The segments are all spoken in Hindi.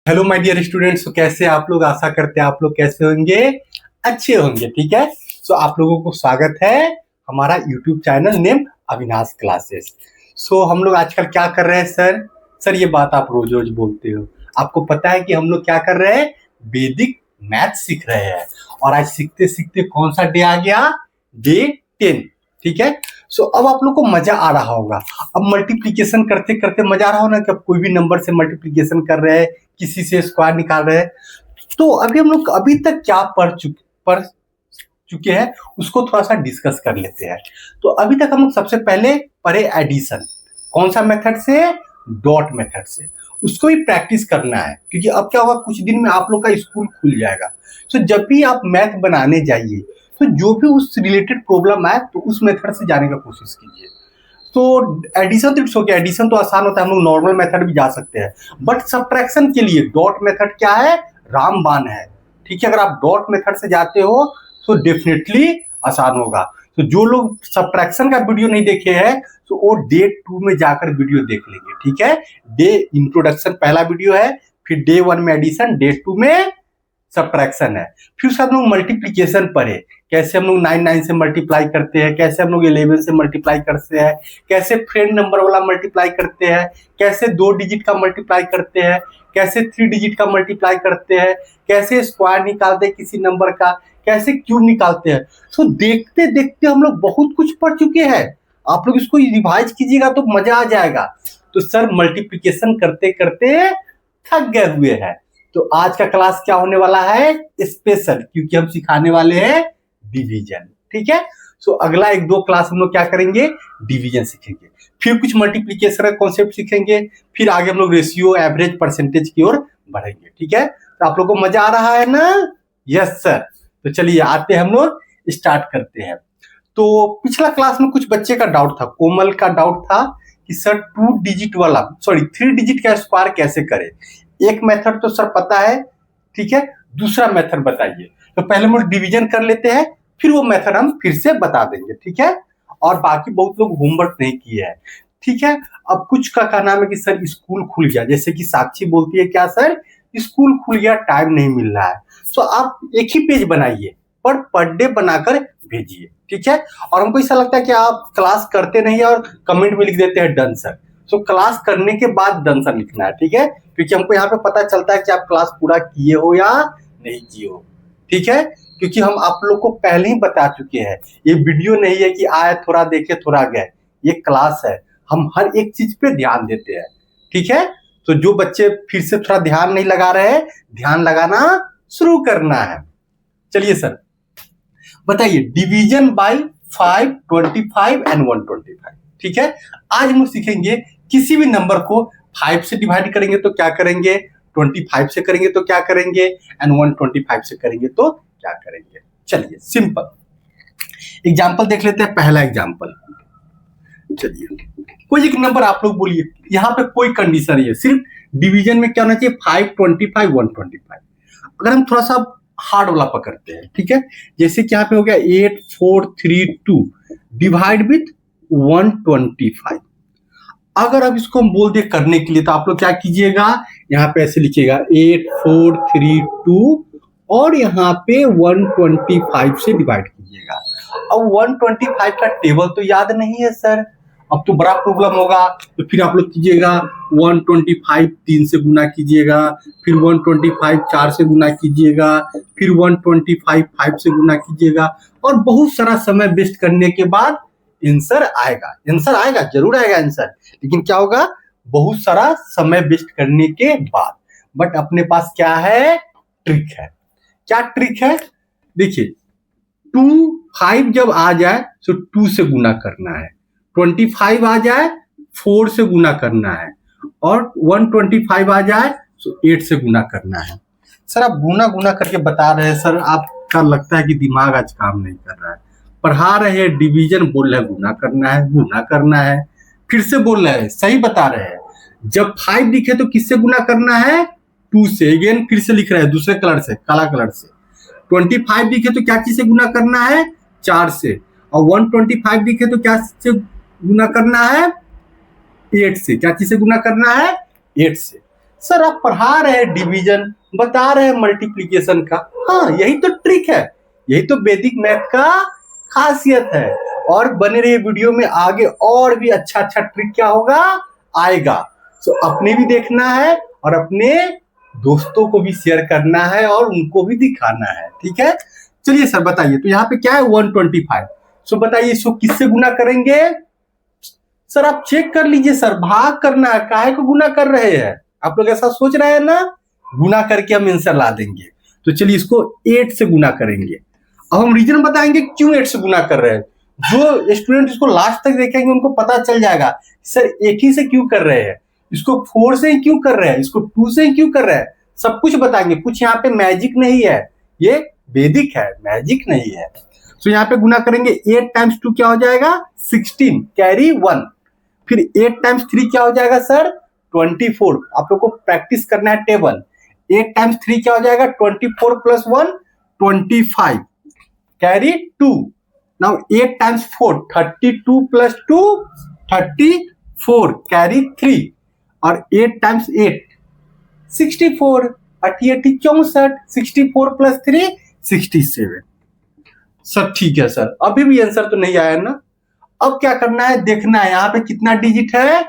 हेलो माय डियर स्टूडेंट्स, तो कैसे आप लोग? आशा करते हैं आप लोग कैसे होंगे, अच्छे होंगे। ठीक है, सो आप लोगों को स्वागत है हमारा YouTube channel name Avinash classes. So हम लोग आजकल क्या कर रहे हैं सर ये बात आप रोज रोज बोलते हो। आपको पता है कि हम लोग क्या कर रहे हैं? वैदिक मैथ सीख रहे हैं। और आज सीखते सीखते कौन सा डे आ गया? डे 10। ठीक है, सो अब आप लोग को मजा आ रहा होगा। अब मल्टीप्लीकेशन करते करते मजा आ रहा हो ना, कि अब कोई भी नंबर से मल्टीप्लीकेशन कर रहे हैं, किसी से स्क्वायर निकाल रहे हैं। तो अभी हम लोग अभी तक क्या पढ़ चुके हैं, उसको थोड़ा सा डिस्कस कर लेते हैं। तो अभी तक हम लोग सबसे पहले पढ़े एडिशन। कौन सा मेथड से? डॉट मेथड से। उसको भी प्रैक्टिस करना है, क्योंकि अब क्या होगा, कुछ दिन में आप लोग का स्कूल खुल जाएगा। तो जब भी आप मैथ बनाने जाइए, तो जो भी उस रिलेटेड प्रॉब्लम आए, तो उस मेथड से जाने का कोशिश कीजिए। तो एडिशन तो इट्स ओके, एडिशन तो आसान होता है, हम लोग नॉर्मल मेथड भी जा सकते हैं। बट सब्ट्रैक्शन के लिए डॉट मेथड क्या है? रामबाण है। ठीक है, अगर आप डॉट मेथड से जाते हो तो डेफिनेटली आसान होगा। तो जो लोग सब्ट्रैक्शन का वीडियो नहीं देखे हैं, तो वो डे 2 में जाकर वीडियो देख लेंगे। ठीक है, डे इंट्रोडक्शन पहला वीडियो है, फिर डे 1 में एडिशन, डे 2 में सब्ट्रैक्शन है। फिर उसके बाद हम लोग मल्टीप्लीकेशन पढ़े, कैसे हम लोग 9 से मल्टीप्लाई करते हैं, कैसे हम लोग 11 से मल्टीप्लाई करते हैं, कैसे फ्रेंड नंबर वाला मल्टीप्लाई करते हैं, कैसे 2 डिजिट का मल्टीप्लाई करते हैं, कैसे 3 डिजिट का मल्टीप्लाई करते हैं, कैसे स्क्वायर निकालते हैं किसी नंबर का, कैसे क्यूब निकालते हैं। तो देखते देखते हम लोग बहुत कुछ पढ़ चुके हैं। आप लोग इसको रिवाइज कीजिएगा तो मजा आ जाएगा। तो सर मल्टीप्लीकेशन करते करते थक गए हुए हैं। तो आज का क्लास क्या होने वाला है? स्पेशल, क्योंकि हम सिखाने वाले हैं डिवीजन। ठीक है, सो अगला 1-2 क्लास हम लोग क्या करेंगे? डिवीजन सीखेंगे, फिर कुछ मल्टीप्लीकेशन का कॉन्सेप्ट सीखेंगे, फिर आगे हम लोग रेशियो, एवरेज, परसेंटेज की ओर बढ़ेंगे। ठीक है, तो आप लोग को मजा आ रहा है ना? Yes sir. तो चलिए आते हैं, हम लोग स्टार्ट करते हैं। तो पिछला क्लास में कुछ बच्चे का डाउट था, कोमल का डाउट था कि सर 3 डिजिट का स्क्वायर कैसे करें। एक मेथड तो सर पता है, ठीक है, दूसरा मेथड बताइए। तो पहले हम लोग डिवीजन कर लेते हैं, फिर वो मेथड हम फिर से बता देंगे। ठीक है, और बाकी बहुत लोग होमवर्क नहीं किए हैं। ठीक है, अब कुछ का कहना है कि सर स्कूल खुल गया, जैसे कि साक्षी बोलती है, क्या सर स्कूल खुल गया, टाइम नहीं मिल रहा है। तो आप एक ही पेज बनाइए, पर डे बनाकर भेजिए। ठीक है, और हमको ऐसा लगता है कि आप क्लास करते नहीं है और कमेंट में लिख देते हैं डन सर। तो क्लास करने के बाद डन सर लिखना है। ठीक है, क्योंकि हमको यहाँ पे पता चलता है कि आप क्लास पूरा किए हो या नहीं किए हो। ठीक है, क्योंकि हम आप लोग को पहले ही बता चुके हैं, ये वीडियो नहीं है कि आए थोड़ा देखे थोड़ा गए, ये क्लास है, हम हर एक चीज पे ध्यान देते हैं। ठीक है, तो जो बच्चे फिर से थोड़ा ध्यान नहीं लगा रहे हैं, ध्यान लगाना शुरू करना है। चलिए सर बताइए, डिवीजन बाय 5, 25 एंड 125। ठीक है, आज हम लोग सीखेंगे किसी भी नंबर को 5 से डिवाइड करेंगे तो क्या करेंगे, 25 से करेंगे तो क्या करेंगे, एंड 125 से करेंगे तो क्या करेंगे। चलिए सिंपल एग्जाम्पल देख लेते हैं। पहला एग्जाम्पल, चलिए कोई एक नंबर आप लोग बोलिए, यहाँ पे कोई कंडीशन नहीं है, सिर्फ डिवीजन में क्या होना चाहिए, 5, 25, 125। अगर हम थोड़ा सा हार्ड वाला पकड़ते हैं, ठीक है, जैसे कि यहाँ पे हो गया 8, 4, 3, 2 डिवाइड विथ 125। अगर अब इसको हम बोल दे करने के लिए, तो आप लोग क्या कीजिएगा, यहाँ पे ऐसे लिखिएगा 8, 4, 3, 2 और यहाँ पे 125 से डिवाइड कीजिएगा। अब 125 का टेबल तो याद नहीं है सर, अब तो बड़ा प्रॉब्लम होगा। तो फिर आप लोग कीजिएगा 125 3 से गुना कीजिएगा, फिर 125 4 से गुना कीजिएगा, फिर 125 5 से गुना कीजिएगा, और बहुत सारा समय वेस्ट करने के बाद आंसर आएगा। आंसर आएगा, जरूर आएगा आंसर, लेकिन क्या होगा, बहुत सारा समय वेस्ट करने के बाद। बट अपने पास क्या है, ट्रिक है। क्या ट्रिक है? देखिए 2, 5 जब आ जाए तो 2 से गुना करना है, 25 आ जाए 4 से गुना करना है, और 125 आ जाए तो 8 से गुना करना है। सर आप गुना गुना करके बता रहे हैं सर, आपका लगता है कि दिमाग आज काम नहीं कर रहा है। पढ़ा रहे हैं डिवीजन, बोल रहे हैं गुना करना है, गुना करना है, फिर से बोल रहे हैं, सही बता रहे हैं। जब 5 दिखे तो किससे गुना करना है, 2 से। अगेन फिर से लिख रहे हैं दूसरे कलर से, काला कलर से। 25 दिखे तो क्या चीज से गुना करना है, 4 से। और 125 दिखे तो क्या से गुना करना है, 8 से। क्या चीज से गुना करना है, 8 से। सर आप पढ़ा रहे हैं डिवीजन, बता रहे हैं मल्टीप्लिकेशन का। हाँ, यही तो ट्रिक है, यही तो वैदिक मैथ का खासियत है। और बने रहिए वीडियो में, आगे और भी अच्छा अच्छा ट्रिक क्या होगा आएगा। सो अपने भी देखना है और अपने दोस्तों को भी शेयर करना है और उनको भी दिखाना है, ठीक है। चलिए सर बताइए, तो यहाँ पे क्या है 125। सो बताइए इसको किससे गुना करेंगे। सर आप चेक कर लीजिए सर, भाग करना है, काहे को गुना कर रहे हैं आप लोग, ऐसा सोच रहे हैं ना, गुना करके हम आंसर ला देंगे। तो चलिए इसको 8 से गुना करेंगे। अब हम रीजन बताएंगे क्यों 8 से गुना कर रहे हैं। जो स्टूडेंट इसको लास्ट तक देखेंगे उनको पता चल जाएगा सर 8 ही से क्यों कर रहे हैं, इसको 4 से ही क्यों कर रहे हैं, इसको 2 से ही क्यों कर रहे हैं, सब कुछ बताएंगे। कुछ यहाँ पे मैजिक नहीं है, ये वैदिक है, मैजिक नहीं है। तो यहाँ पे गुना करेंगे 8 टाइम्स 2 क्या हो जाएगा 16, कैरी 1। फिर 8 टाइम्स 3 क्या हो जाएगा सर 24। आप लोग को प्रैक्टिस करना है टेबल। 8 टाइम्स 3 क्या हो जाएगा 24 plus 1 25, carry 2। Now 8 times 4 32 plus 2 34, carry 3। और 8 टाइम्स 8 64, 88 64, 64 प्लस 3 67। सर ठीक है सर, अभी भी आंसर तो नहीं आया ना। अब क्या करना है, देखना है यहाँ पे कितना डिजिट है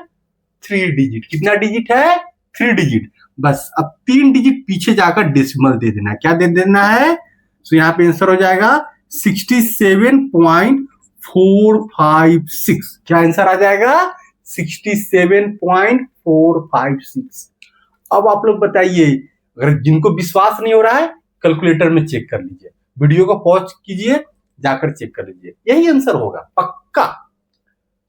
3 डिजिट। कितना डिजिट है 3 डिजिट। बस अब 3 डिजिट पीछे जाकर डेसिमल दे देना है। क्या दे देना है, तो यहाँ पे आंसर हो जाएगा 67.456। क्या आंसर आ जाएगा 67.456। अब आप लोग बताइए, अगर जिनको विश्वास नहीं हो रहा है कैलकुलेटर में चेक कर लीजिए, वीडियो को पॉज कीजिए, जाकर चेक कर लीजिए, यही आंसर होगा पक्का।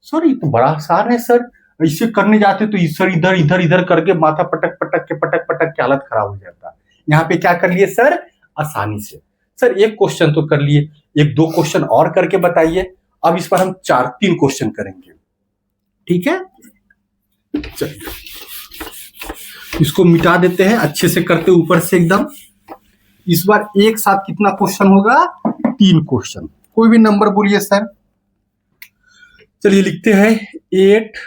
सर ये तो बड़ा आसान है सर, ऐसे करने जाते तो सर इधर इधर इधर करके माथा पटक पटक के हालत खराब हो जाता। यहाँ पे क्या कर लिए सर आसानी से। सर एक क्वेश्चन तो कर लिए, एक दो क्वेश्चन और करके बताइए। अब इस पर हम 3 क्वेश्चन करेंगे, ठीक है। चलिए इसको मिटा देते हैं, अच्छे से करते ऊपर से एकदम। इस बार एक साथ कितना क्वेश्चन होगा 3 क्वेश्चन। कोई भी नंबर बोलिए सर। चलिए लिखते हैं 8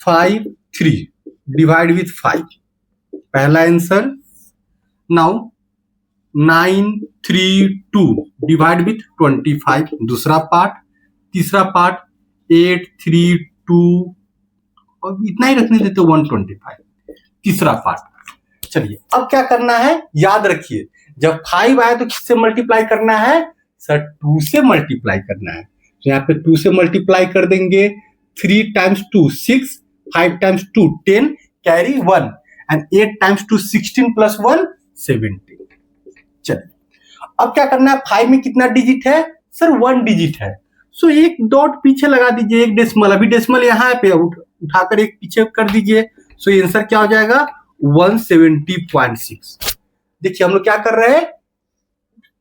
5 3 डिवाइड विथ 5, पहला आंसर। नाउ 9 3 2 डिवाइड विथ 25, दूसरा पार्ट। तीसरा पार्ट 8 3 2 और इतना ही रखने देते 125, तीसरा पार्ट। चलिए अब क्या करना है, याद रखिए जब 5 आए तो किससे मल्टीप्लाई करना है सर 2 से मल्टीप्लाई करना है। तो यहाँ पे 2 से मल्टीप्लाई कर देंगे। 3 times 2 6, 5 times 2 10, carry 1 and 8 times 2 16 plus 1 17। चलिए अब क्या करना है, 5 में कितना डिजिट है सर 1 डिजिट है। सो एक डॉट पीछे लगा दीजिए, एक डेसिमल, अभी डेसिमल यहाँ पे उठाकर एक पीछे कर दीजिए। सो ये आंसर क्या हो जाएगा 170.6। देखिए हम लोग क्या कर रहे हैं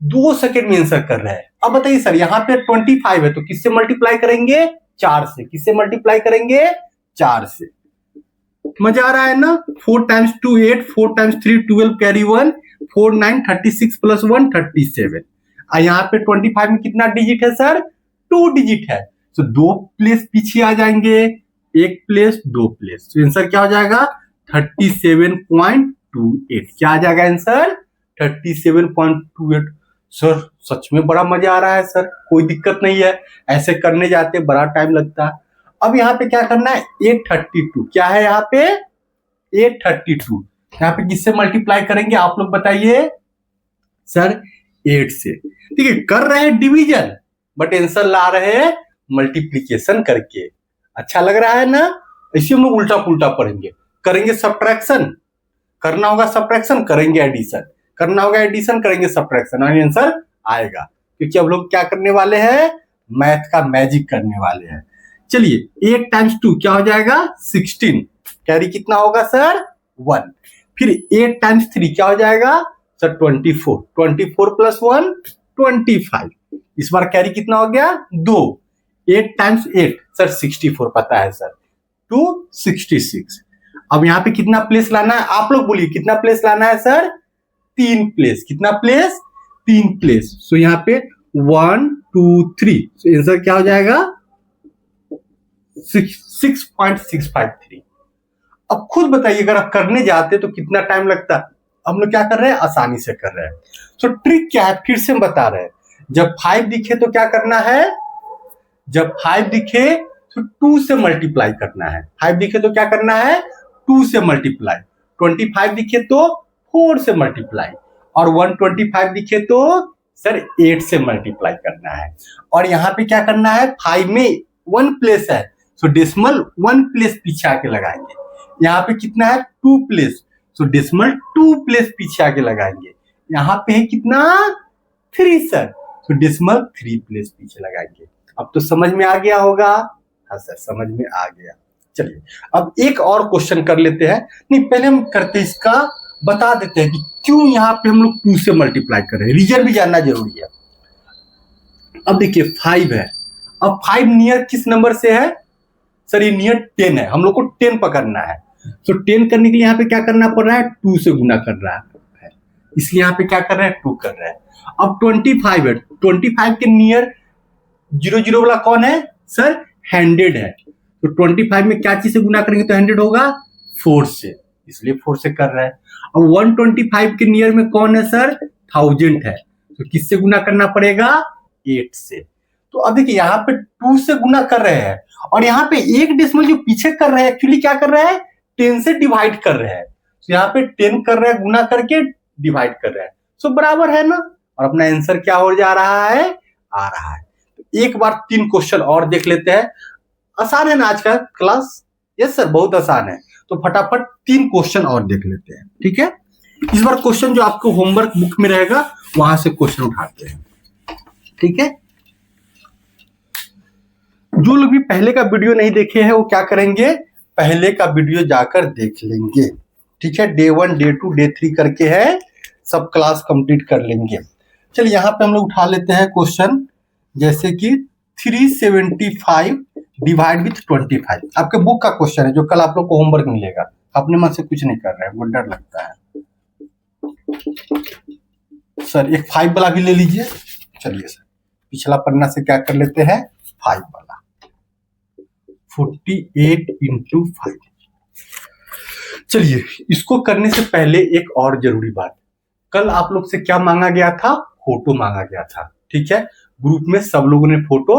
2 सेकेंड में आंसर कर रहे हैं। अब बताइए सर यहाँ पे 25 है तो किससे मल्टीप्लाई करेंगे 4 से। किससे मल्टीप्लाई करेंगे 4 से। मजा आ रहा है ना। 4 टाइम्स 2 8, 4 टाइम्स 3 12, कैरी 1, 4 9 36 प्लस 1 37। यहाँ पे 25 में कितना डिजिट है सर 2 डिजिट है। तो 2 प्लेस पीछे आ जाएंगे, 1 प्लेस 2 प्लेस। तो आंसर क्या हो जाएगा 37.28। क्या आ जाएगा आंसर 37.28। सर सच में बड़ा मजा आ रहा है सर, कोई दिक्कत नहीं है, ऐसे करने जाते बड़ा टाइम लगता है। अब यहाँ पे क्या करना है 832। क्या है यहाँ पे 832। यहाँ पे किससे मल्टीप्लाई करेंगे आप लोग बताइए सर 8 से। ठीक है कर रहे हैं डिवीजन बट आंसर ला रहे हैं मल्टीप्लीकेशन करके। अच्छा लग रहा है ना। इसी हम लोग उल्टा पुल्टा पढ़ेंगे, करेंगे सब्ट्रैक्शन, करना होगा सब्ट्रैक्शन, करेंगे एडिशन, करना होगा एडिशन, करेंगे सब्ट्रैक्शन, और आंसर आएगा। क्योंकि अब लोग क्या करने वाले हैं मैथ का मैजिक करने वाले हैं। चलिए 8 टाइम्स 2 क्या हो जाएगा 16, कैरी कितना होगा सर 1। फिर 8 टाइम्स 3 क्या हो जाएगा सर 24, 24 प्लस 1 25। इस बार कैरी कितना हो गया 2। 8 टाइम्स 8 सर 64 पता है सर 266। अब यहाँ पे कितना प्लेस लाना है आप लोग बोलिए, कितना प्लेस लाना है सर 3 प्लेस। कितना प्लेस 3 प्लेस। सो यहाँ पे 1 2 3, आंसर क्या हो जाएगा 6.653। अब खुद बताइए, अगर आप करने जाते तो कितना टाइम लगता। हम लोग क्या कर रहे हैं, आसानी से कर रहे हैं। तो ट्रिक क्या है, फिर से हम बता रहे हैं। जब 5 दिखे तो क्या करना है, जब 5 दिखे तो 2 से मल्टीप्लाई करना है। 5 दिखे तो क्या करना है, 2 से मल्टीप्लाई। 25 दिखे तो 4 से मल्टीप्लाई, और 125 दिखे तो सर 8 से मल्टीप्लाई करना है। और यहाँ पे क्या करना है, 5 में 1 प्लेस है, सो डेसिमल 1 प्लेस पीछे आके लगाएंगे। यहाँ पे कितना है, 2 प्लेस, सो डेसिमल 2 प्लेस पीछे आके लगाएंगे। यहाँ पे है कितना, 3 सर, तो डेसिमल 3 प्लेस पीछे लगाएंगे। अब तो समझ में आ गया होगा। हाँ सर, समझ में आ गया। चलिए अब एक और क्वेश्चन कर लेते हैं। नहीं, पहले हम करते इसका, बता देते हैं कि क्यों यहाँ पे हम लोग 2 से मल्टीप्लाई कर रहे हैं, रीजन भी जानना जरूरी है। अब देखिए 5 है, अब 5 नियर किस नंबर से है सर, ये नियर 10 है, हम लोग को 10 पकड़ना है। तो 10 करने के लिए यहाँ पे क्या करना पड़ रहा है, 2 से गुना कर रहा है, इसलिए यहाँ पे क्या कर रहे हैं, 2 कर रहे हैं। अब 25 है, 25 के नियर 00 वाला कौन है सर, 100 है। तो 25 में क्या चीज से गुना करेंगे तो 100 होगा, 4 से, इसलिए 4 से कर रहा है। अब 125 के नियर में कौन है सर, 1000 है, तो किससे गुना करना पड़ेगा, 8 से। तो अब देखिए यहाँ पे 2 से गुना कर रहे हैं, और यहाँ पे एक डेसिमल जो पीछे कर रहे हैं एक्चुअली क्या कर रहे हैं, 10 से डिवाइड कर रहे हैं। तो यहाँ पे 10 कर रहे हैं, गुना करके डिवाइड कर रहे हैं, सो बराबर है ना, और अपना आंसर क्या हो जा रहा है, आ रहा है। तो एक बार 3 क्वेश्चन और देख लेते हैं। आसान है ना आज का क्लास, यस सर बहुत आसान है। तो फटाफट 3 क्वेश्चन और देख लेते हैं, ठीक है। इस बार क्वेश्चन जो आपको होमवर्क बुक में रहेगा वहां से क्वेश्चन उठाते हैं, ठीक है। जो लोग भी पहले का वीडियो नहीं देखे हैं वो क्या करेंगे, पहले का वीडियो जाकर देख लेंगे, ठीक है। डे 1 डे 2 डे 3 करके है, सब क्लास कंप्लीट कर लेंगे। चलिए यहाँ पे हम लोग उठा लेते हैं क्वेश्चन, जैसे कि 375 डिवाइड विथ 25। आपके बुक का क्वेश्चन है जो कल आप लोग को होमवर्क मिलेगा। अपने मन से कुछ नहीं कर रहे हैं, वो डर लगता है। सर एक 5 वाला भी ले लीजिए। चलिए सर पिछला पन्ना से क्या कर लेते हैं, 5 वाला, 48 इंटू 5। चलिए इसको करने से पहले एक और जरूरी बात, कल आप लोग से क्या मांगा गया था, फोटो मांगा गया था, ठीक है। ग्रुप में सब लोगों ने फोटो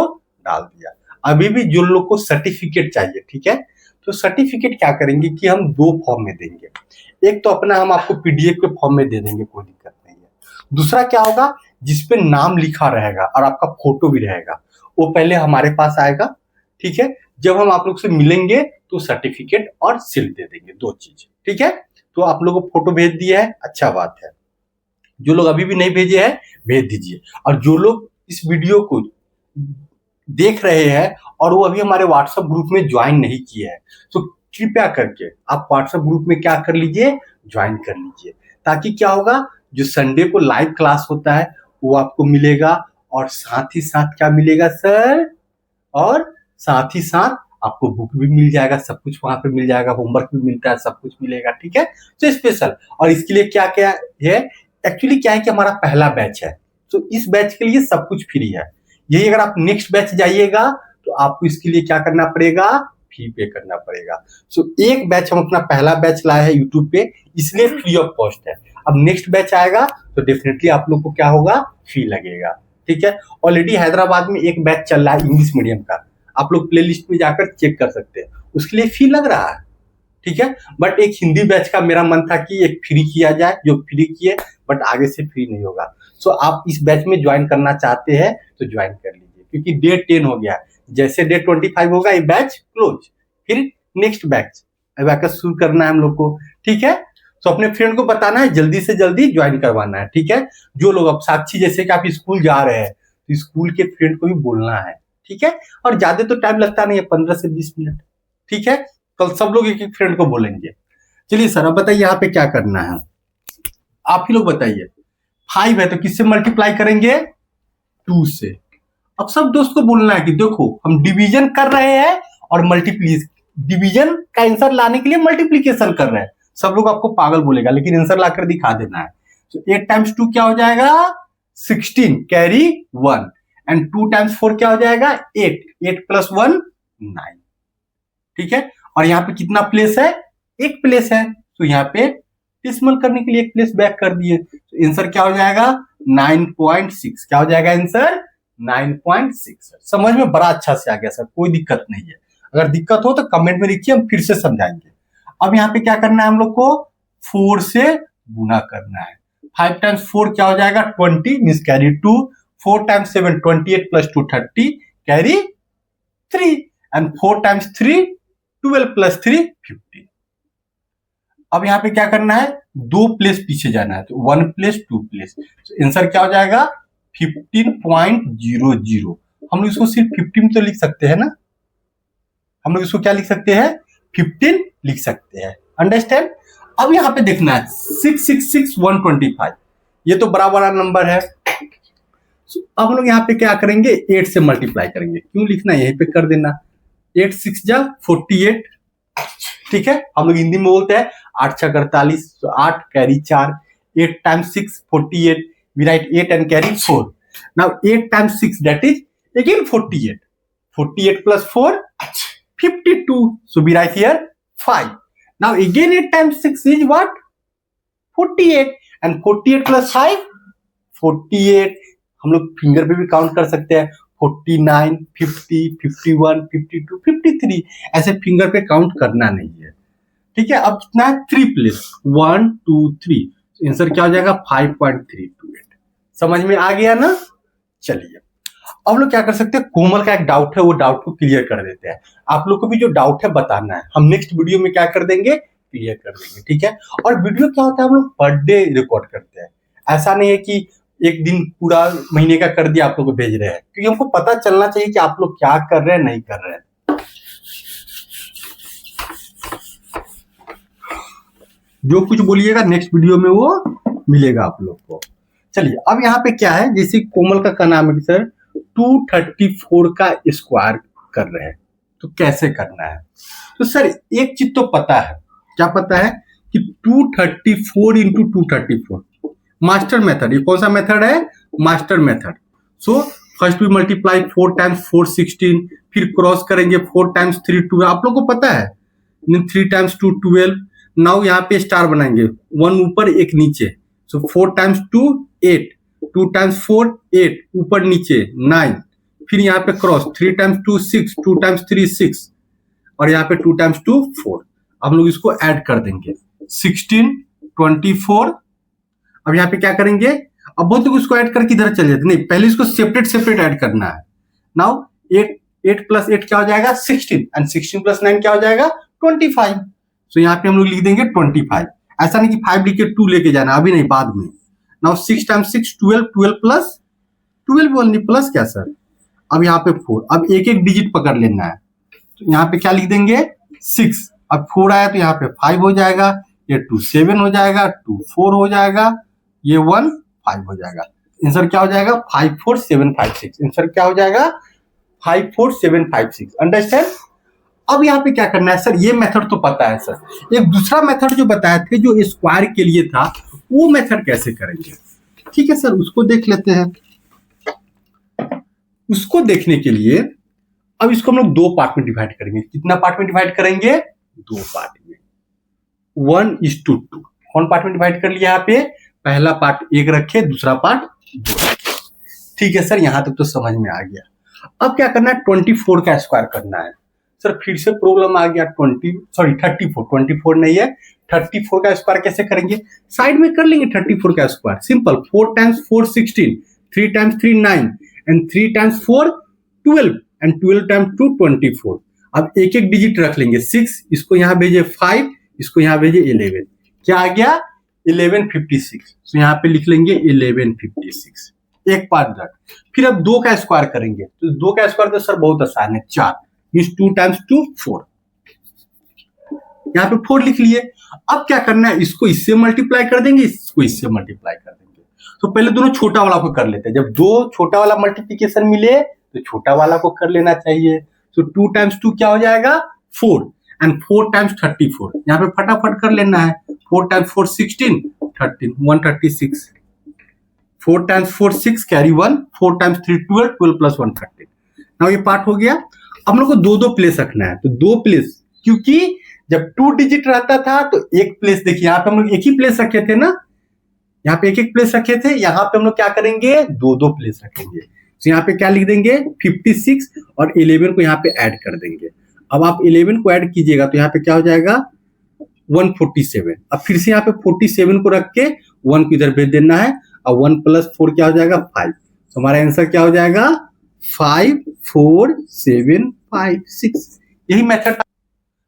डाल दिया। अभी भी जो लोग को सर्टिफिकेट चाहिए, ठीक है, तो सर्टिफिकेट क्या करेंगे कि हम 2 फॉर्म में देंगे। एक तो अपना हम आपको पीडीएफ के फॉर्म में दे देंगे, कोई दिक्कत नहीं है। दूसरा क्या होगा, जिसपे नाम लिखा रहेगा और आपका फोटो भी रहेगा, वो पहले हमारे पास आएगा, ठीक है। जब हम आप लोग से मिलेंगे तो सर्टिफिकेट और सील दे देंगे, 2 चीज, ठीक है। तो आप लोगों को फोटो भेज दिया है, अच्छा बात है। जो लोग अभी भी नहीं भेजे हैं भेज दीजिए। और जो लोग इस वीडियो को देख रहे हैं और वो अभी हमारे व्हाट्सएप ग्रुप में ज्वाइन नहीं किए हैं, तो कृपया करके आप व्हाट्सएप ग्रुप में क्या कर लीजिए, ज्वाइन कर लीजिए, ताकि क्या होगा, जो संडे को लाइव क्लास होता है वो आपको मिलेगा, और साथ ही साथ क्या मिलेगा सर, और साथ ही साथ आपको बुक भी मिल जाएगा, सब कुछ वहां पे मिल जाएगा, होमवर्क भी मिलता है, सब कुछ मिलेगा, ठीक है। तो स्पेशल, और इसके लिए क्या क्या है, एक्चुअली क्या है कि हमारा पहला बैच है, तो इस बैच के लिए सब कुछ फ्री है। यही अगर आप नेक्स्ट बैच जाइएगा तो आपको इसके लिए क्या करना पड़ेगा, फी पे करना पड़ेगा। सो एक बैच हम अपना पहला बैच लाए हैं यूट्यूब पे, इसलिए फ्री ऑफ कॉस्ट है। अब नेक्स्ट बैच आएगा तो डेफिनेटली आप लोग को क्या होगा, फी लगेगा, ठीक है। ऑलरेडी हैदराबाद में एक बैच चल रहा है इंग्लिश मीडियम का, आप लोग प्ले लिस्ट में जाकर चेक कर सकते हैं, उसके लिए फी लग रहा है, ठीक है। बट एक हिंदी बैच का मेरा मन था कि एक फ्री किया जाए, जो फ्री किए, बट आगे से फ्री नहीं होगा। सो आप इस बैच में ज्वाइन करना चाहते हैं तो ज्वाइन कर लीजिए, क्योंकि डे 10 हो गया, जैसे डे 25 होगा ये बैच क्लोज, फिर नेक्स्ट बैच अबैकस शुरू करना है हम लोग को, ठीक है। तो अपने फ्रेंड को बताना है जल्दी से जल्दी ज्वाइन करवाना है, ठीक है। जो लोग अब साक्षी जैसे कि आप स्कूल जा रहे हैं तो स्कूल के फ्रेंड को भी बोलना है, ठीक है। और ज्यादा तो टाइम लगता नहीं है, 15 से 20 मिनट, ठीक है। कल सब लोग एक एक फ्रेंड को बोलेंगे। चलिए सर अब बताइए यहाँ पे क्या करना है, आप ही लोग बताइए। 5 है तो किससे मल्टीप्लाई करेंगे, 2 से। अब सब दोस्त को बोलना है कि देखो हम डिवीजन कर रहे हैं और डिवीजन का आंसर लाने के लिए मल्टीप्लीकेशन कर रहे हैं। सब लोग आपको पागल बोलेगा, लेकिन आंसर लाकर दिखा देना है। तो 8 टाइम्स 2 क्या हो जाएगा, 16 कैरी 1, एंड 2 टाइम्स 4 क्या हो जाएगा, 8 प्लस 1 9, ठीक है। और यहाँ पे कितना प्लेस है, एक प्लेस है, तो यहाँ पे डेसिमल करने के लिए एक प्लेस बैक कर दिए, तो आंसर क्या हो जाएगा 9.6। क्या हो जाएगा आंसर 9.6। समझ में बड़ा अच्छा से आ गया सर, कोई दिक्कत नहीं है। अगर दिक्कत हो तो कमेंट में लिखिए, हम फिर से समझाएंगे। अब यहाँ पे क्या करना है हम लोग को 4 से गुना करना है। 5 टाइम्स 4 क्या हो जाएगा 20 means carry 2। 4 times 7 28 plus 2 30 carry 3 and 4 times 3 12 plus 3 50। अब यहाँ पे क्या करना है 2 प्लेस पीछे जाना है, तो 1 प्लेस 2 प्लेस, तो आंसर क्या हो जाएगा 15.00। हम लोग इसको सिर्फ 15 तो लिख सकते हैं ना, हम लोग इसको क्या लिख सकते हैं 15 लिख सकते हैं। अंडरस्टैंड। अब यहाँ पे देखना है 666,125, ये तो बड़ा बड़ा नंबर है। अब हम लोग यहाँ पे क्या करेंगे 8 से मल्टीप्लाई करेंगे, क्यों लिखना है यहीं पे कर देना। 8 6 जा 48, ठीक है। हम लोग हिंदी में बोलते हैं 8 6 48, तो 8 carry 4, 8 times 6 48, we write 8 and carry 4. Now 8 times 6 that is again 48. 48 plus 4 52. So we write here 5. Now again 8 times 6 is what 48 and 48 plus 5 48. हम लोग फिंगर पे भी काउंट कर सकते हैं 49 50 51 52 53, ऐसे फिंगर पे काउंट करना नहीं है, ठीक है। अब कितना है 3 प्लेस 1 2 3, आंसर क्या हो जाएगा 5.328। समझ में आ गया ना। चलिए अब लोग क्या कर सकते हैं, कोमल का एक डाउट है, वो डाउट को क्लियर कर देते हैं। आप लोग को भी जो डाउट है बताना है, हम नेक्स्ट वीडियो में क्या कर देंगे क्लियर कर देंगे, ठीक है। और वीडियो क्या होता है हम लोग पर डे रिकॉर्ड करते हैं, ऐसा नहीं है कि एक दिन पूरा महीने का कर दिया आप लोग को भेज रहे हैं, क्योंकि हमको पता चलना चाहिए कि आप लोग क्या कर रहे हैं नहीं कर रहे हैं। जो कुछ बोलिएगा नेक्स्ट वीडियो में वो मिलेगा आप लोग को। चलिए अब यहाँ पे क्या है, जैसे कोमल का नाम है कि सर 234 का स्क्वायर कर रहे हैं, तो कैसे करना है। तो सर एक चीज तो पता है, क्या पता है कि 234 इंटू 234 मास्टर मेथड। ये कौन सा मेथड है master method. So first we multiply 4 times 4 16, फिर क्रॉस करेंगे 4 टाइम्स 3 12, आप लोग को पता है 3 टाइम्स 2 12। नाउ यहाँ पे स्टार बनाएंगे, 1 ऊपर एक नीचे, सो 4 टाइम्स 2 8, 2 टाइम्स 4 8, ऊपर नीचे 9, फिर यहाँ पे क्रॉस 3 टाइम्स 2 6, 2 टाइम्स 3 6, और यहाँ पे 2 टाइम्स 2 4। हम लोग इसको ऐड कर देंगे 16 24। अब यहाँ पे क्या करेंगे, अब बहुत लोग इसको ऐड करके इधर चले जाते, नहीं पहले इसको सेपरेट ऐड करना है। नाउ 8 प्लस 8 क्या हो जाएगा 16, एंड 16 प्लस 9 क्या हो जाएगा 25। तो यहाँ पे हम लोग लिख देंगे 25। ऐसा नहीं कि 5 लिख के 2 लेके जाना, अभी नहीं बाद में। Now 6 times 6 12, 12 plus 12 only, plus क्या सर, अब यहाँ पे 4। अब एक एक डिजिट पकड़ लेना है, तो यहाँ पे क्या लिख देंगे 6, अब 4 आया तो यहाँ पे 5 हो जाएगा, ये 2 7 हो जाएगा, 2 4 हो जाएगा, ये 1 5 हो जाएगा। आंसर क्या हो जाएगा 54756। आंसर क्या हो जाएगा 54756। अंडरस्टैंड। अब यहाँ पे क्या करना है सर, ये मेथड तो पता है सर, एक दूसरा मेथड जो बताए थे जो स्क्वायर के लिए था, वो मेथड कैसे करेंगे, ठीक है सर, उसको देख लेते हैं। उसको देखने के लिए अब इसको हम लोग 2 पार्ट में डिवाइड करेंगे। कितना पार्ट में डिवाइड करेंगे 2 पार्ट में, 1:2। कौन पार्ट में डिवाइड कर लिया, यहाँ पे पहला पार्ट 1 रखे, दूसरा पार्ट 2 रखे, ठीक है सर, यहां तक तो समझ में आ गया। अब क्या करना है 24 का स्क्वायर करना है। सर फिर से प्रॉब्लम आ गया 34 नहीं है, 34 का स्क्वायर कैसे करेंगे, साइड में कर लेंगे 34 का square, simple. 4 times 4 16, 3 times 3 9, and 3 times 4 12, and 12 times 2 24। अब एक एक डिजिट रख लेंगे, 6 इसको यहाँ भेजे 5, इसको यहाँ भेजे 11, क्या आ गया 1156। तो यहाँ पे लिख लेंगे 1156, एक पार्ट दैट। फिर अब 2 का स्क्वायर करेंगे, तो 2 का स्क्वायर तो सर बहुत आसान है, 4 मींस 2 टाइम्स 2 4, यहाँ पे 4 लिख लिए। अब क्या करना है, इसको इससे मल्टीप्लाई कर देंगे, इसको इससे मल्टीप्लाई कर देंगे। तो पहले दोनों छोटा वाला को कर लेते हैं, जब 2 छोटा वाला मल्टीप्लीकेशन मिले तो छोटा वाला को कर लेना चाहिए। तो 2 टाइम्स 2 क्या हो जाएगा 4, एंड 4 टाइम्स 34, यहाँ पे फटाफट कर लेना है। 4 times 4 16, 13 136, 4 times 4 6 carry 1, 4 times 3 12, 12 plus 1 13। Now ये पार्ट हो गया। हम लोग को 2 प्लेस रखना है, तो 2 प्लेस, क्योंकि जब 2 डिजिट रहता था तो एक प्लेस, देखिए यहाँ पे हम लोग एक ही प्लेस रखे थे ना, यहाँ पे एक एक प्लेस रखे थे, यहाँ पे हम लोग क्या करेंगे, दो दो प्लेस रखेंगे। तो यहाँ पे क्या लिख देंगे 56 और 11 को यहाँ पे ऐड कर देंगे। अब आप 11 को ऐड कीजिएगा तो यहाँ पे क्या हो जाएगा 147। अब फिर से यहाँ पे 47 को रख के 1 को इधर भेज देना है और 1 + 4 क्या हो जाएगा 5। तो हमारा आंसर क्या हो जाएगा 5 4 7 5 6। यही मेथड,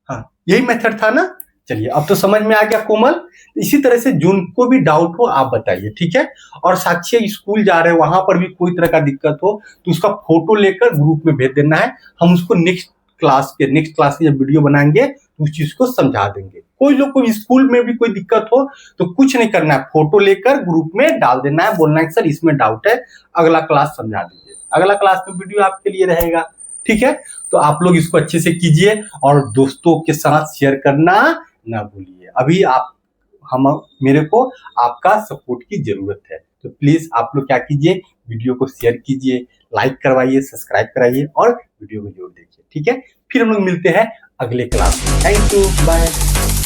हाँ यही मेथड था ना। चलिए अब तो समझ में आ गया कोमल। इसी तरह से जिनको भी डाउट हो आप बताइए, ठीक है। और साक्षी स्कूल जा रहे हैं, वहां पर भी कोई तरह का दिक्कत हो तो उसका फोटो लेकर ग्रुप में भेज देना है। हम उसको नेक्स्ट क्लास की जब वीडियो बनाएंगे तो उस चीज को समझा देंगे। कोई लोग को स्कूल में भी कोई दिक्कत हो तो कुछ नहीं करना है, फोटो लेकर ग्रुप में डाल देना है, बोलना है सर इसमें डाउट है, अगला क्लास समझा दीजिए। अगला क्लास में वीडियो आपके लिए रहेगा, ठीक है। तो आप लोग इसको अच्छे से कीजिए और दोस्तों के साथ शेयर करना ना भूलिए। अभी मेरे को आपका सपोर्ट की जरूरत है, तो प्लीज आप लोग क्या कीजिए, वीडियो को शेयर कीजिए, लाइक करवाइए, सब्सक्राइब कराइए और वीडियो को जरूर देखिए, ठीक है। फिर हम लोग मिलते हैं अगले क्लास में। Thank you, bye.